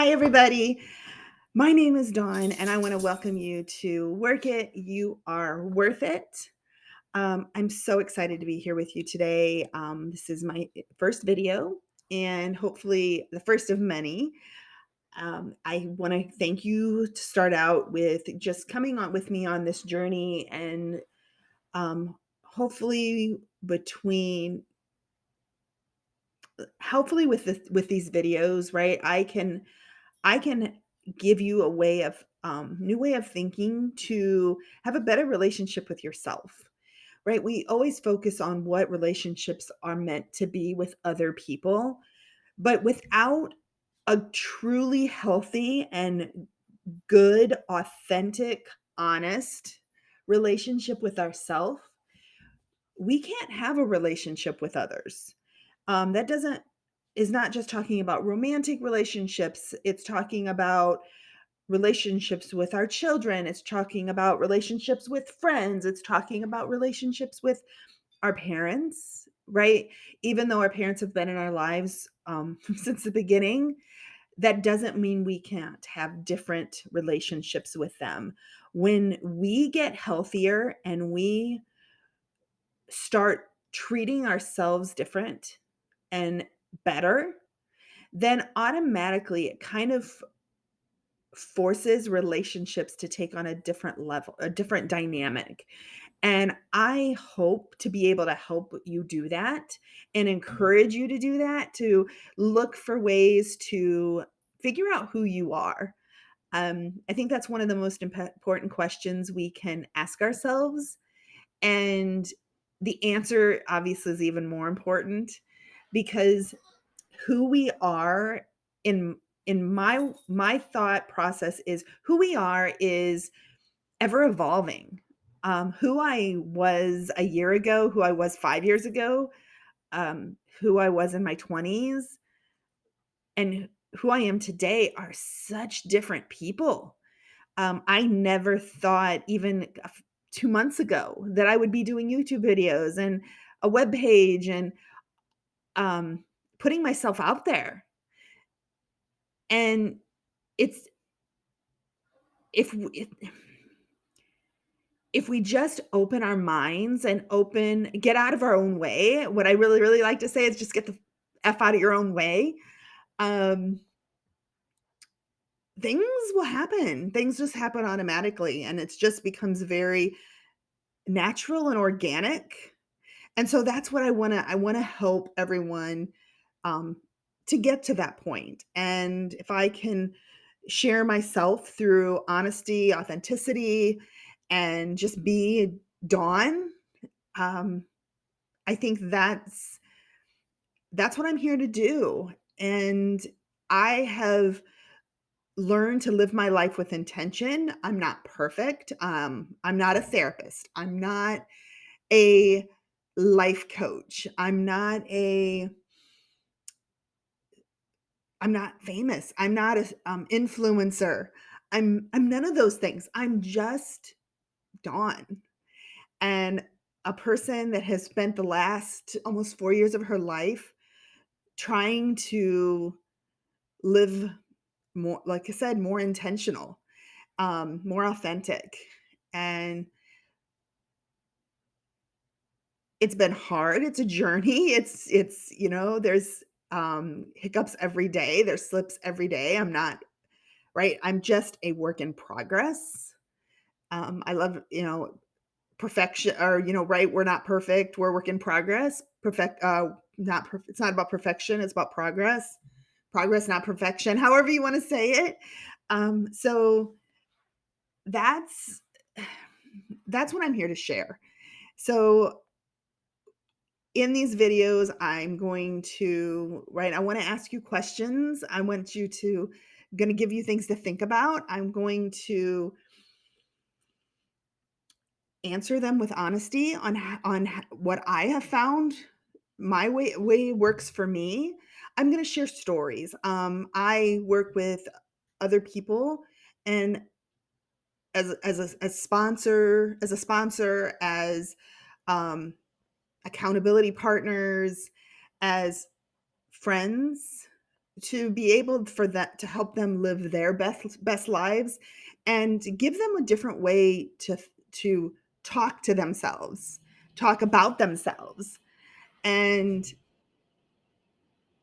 Hi, everybody. My name is Dawn, and I want to welcome you to Work It. You are worth it. I'm so excited to be here with you today. This is my first video, and hopefully the first of many. I want to thank you to start out with just coming on with me on this journey, and hopefully between hopefully with these videos, right? I can give you a way of new way of thinking to have a better relationship with yourself, right? We always focus on what relationships are meant to be with other people, but without a truly healthy and good, authentic, honest relationship with ourselves, we can't have a relationship with others. That doesn't is not just talking about romantic relationships. It's talking about relationships with our children. It's talking about relationships with friends. It's talking about relationships with our parents, right? Even though our parents have been in our lives since the beginning, that doesn't mean we can't have different relationships with them. When we get healthier and we start treating ourselves different and better, then automatically it kind of forces relationships to take on a different level, a different dynamic. And I hope to be able to help you do that and encourage you to do that, to look for ways to figure out who you are. I think that's one of the most important questions we can ask ourselves. And the answer obviously is even more important because who we are in my thought process is who we are is ever evolving. Who I was a year ago, who I was 5 years ago, who I was in my 20s, and who I am today are such different people. I never thought even 2 months ago that I would be doing YouTube videos and a web page and um, putting myself out there. And it's if we, if we just open our minds and get out of our own way. What I really, really like to say is just get the F out of your own way. Um, Things will happen. Things just happen automatically, and it just becomes very natural and organic. And so that's what I wanna help everyone, um, to get to that point. And if I can share myself through honesty, authenticity, and just be Dawn, um, I think that's what I'm here to do. And I have learned to live my life with intention. I'm not perfect. I'm not a therapist. I'm not a life coach. I'm not famous. I'm not a influencer. I'm none of those things. I'm just Dawn, and a person that has spent the last almost 4 years of her life trying to live more, like I said, more intentional, more authentic. And it's been hard. It's a journey. There's hiccups every day. There's slips every day. I'm not right. I'm just a work in progress. I love, perfection or, right. We're not perfect. We're work in progress. Not perfect. It's not about perfection. It's about progress, not perfection, however you want to say it. So that's that's what I'm here to share. So in these videos, I'm going to, right, I want to ask you questions. I want you to going to give you things to think about. I'm going to answer them with honesty on what I have found my way works for me. I'm going to share stories. I work with other people, and as a sponsor, as um, accountability partners, as friends, to be able for that to help them live their best lives and give them a different way to talk to themselves, talk about themselves. And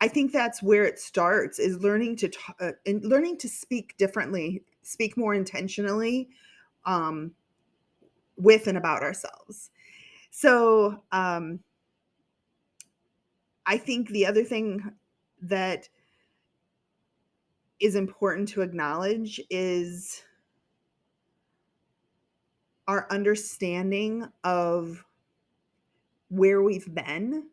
I think that's where it starts, is learning to and learning to speak differently, speak more intentionally, um, with and about ourselves. So, I think the other thing that is important to acknowledge is our understanding of where we've been,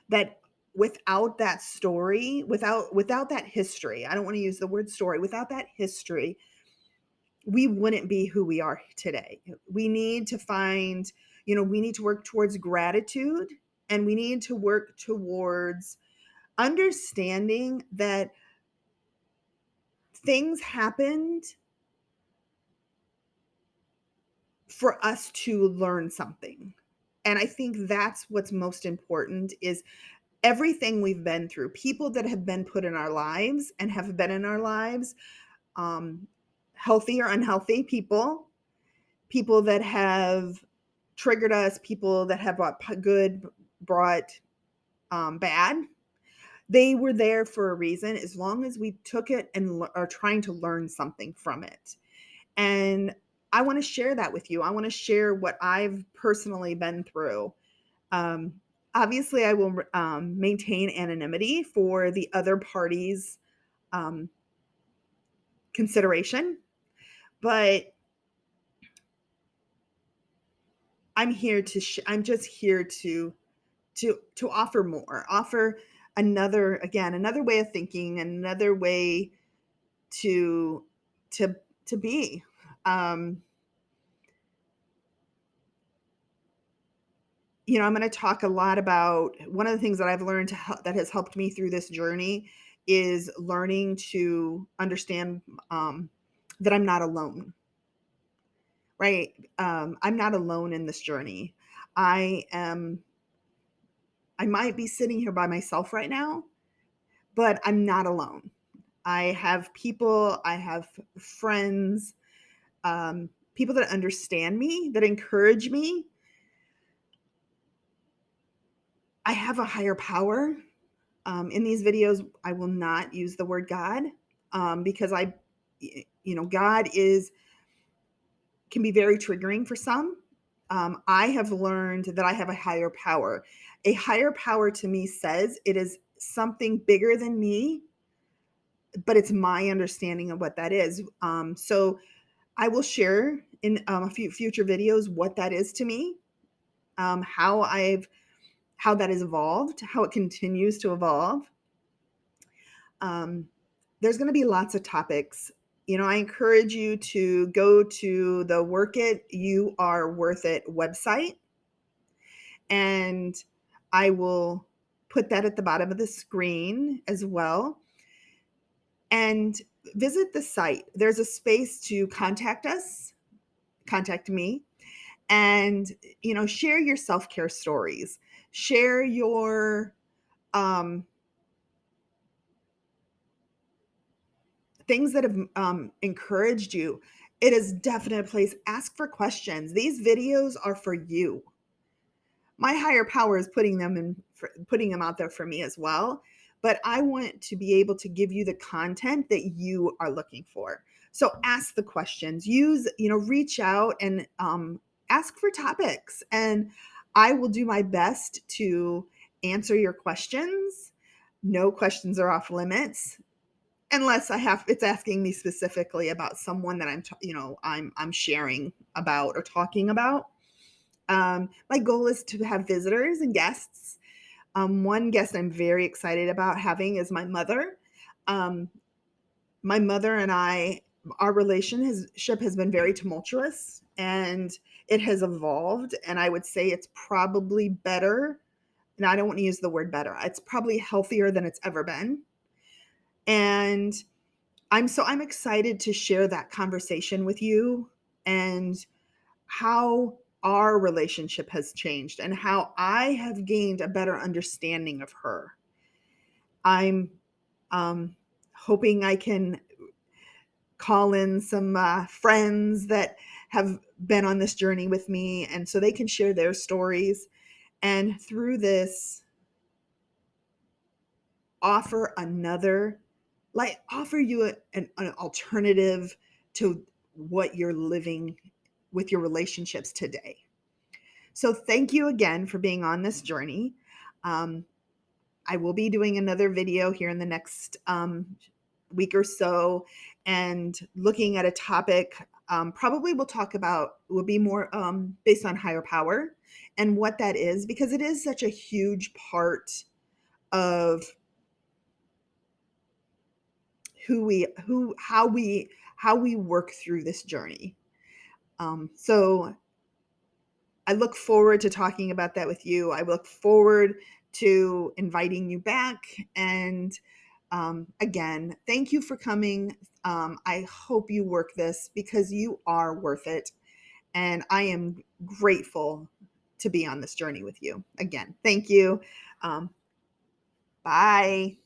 that without that story, without that history, I don't want to use the word story, without that history, we wouldn't be who we are today. We need to find, we need to work towards gratitude, and we need to work towards understanding that things happened for us to learn something. And I think that's what's most important, is everything we've been through, people that have been put in our lives and have been in our lives, um, healthy or unhealthy people, people that have triggered us, people that have brought good, brought bad. They were there for a reason, as long as we took it and are trying to learn something from it. And I want to share that with you. I want to share what I've personally been through. Um, Obviously, I will maintain anonymity for the other party's um, consideration, but I'm just here to offer more, offer another way of thinking, another way to to to be. Um, I'm going to talk a lot about one of the things that I've learned that has helped me through this journey is learning to understand that I'm not alone, right? I'm not alone in this journey. I am, I might be sitting here by myself right now, but I'm not alone. I have people, I have friends, people that understand me, that encourage me. I have a higher power. In these videos, I will not use the word God, because God can be very triggering for some. I have learned that I have a higher power. A higher power to me says it is something bigger than me, but it's my understanding of what that is. So I will share in a few future videos what that is to me, how that has evolved, how it continues to evolve. Um, there's going to be lots of topics. I encourage you to go to the Work It, You Are Worth It website, and I will put that at the bottom of the screen as well. And visit the site. There's a space to contact us, contact me, and share your self-care stories. Share your um, things that have encouraged you. It is definitely a place. Ask for questions. These videos are for you. My higher power is putting them out there for me as well. But I want to be able to give you the content that you are looking for. So ask the questions. Reach out and ask for topics, and I will do my best to answer your questions. No questions are off limits, unless it's asking me specifically about someone that I'm sharing about or talking about. My goal is to have visitors and guests. One guest I'm very excited about having is my mother. Um, my mother and our relationship has been very tumultuous, and it has evolved. And I would say it's probably better. And I don't want to use the word better. It's probably healthier than it's ever been. And I'm excited to share that conversation with you, and how our relationship has changed and how I have gained a better understanding of her. I'm Hoping I can call in some friends that have been on this journey with me, and so they can share their stories. And through this, offer another, like, offer you an alternative to what you're living with your relationships today. So, thank you again for being on this journey. Um, I will be doing another video here in the next week or so and looking at a topic. Probably we'll talk about, will be more based on higher power and what that is, because it is such a huge part of how we work through this journey. So I look forward to talking about that with you. I look forward to inviting you back. And again, thank you for coming. I hope you work this because you are worth it. And I am grateful to be on this journey with you. Again, thank you. Um, bye.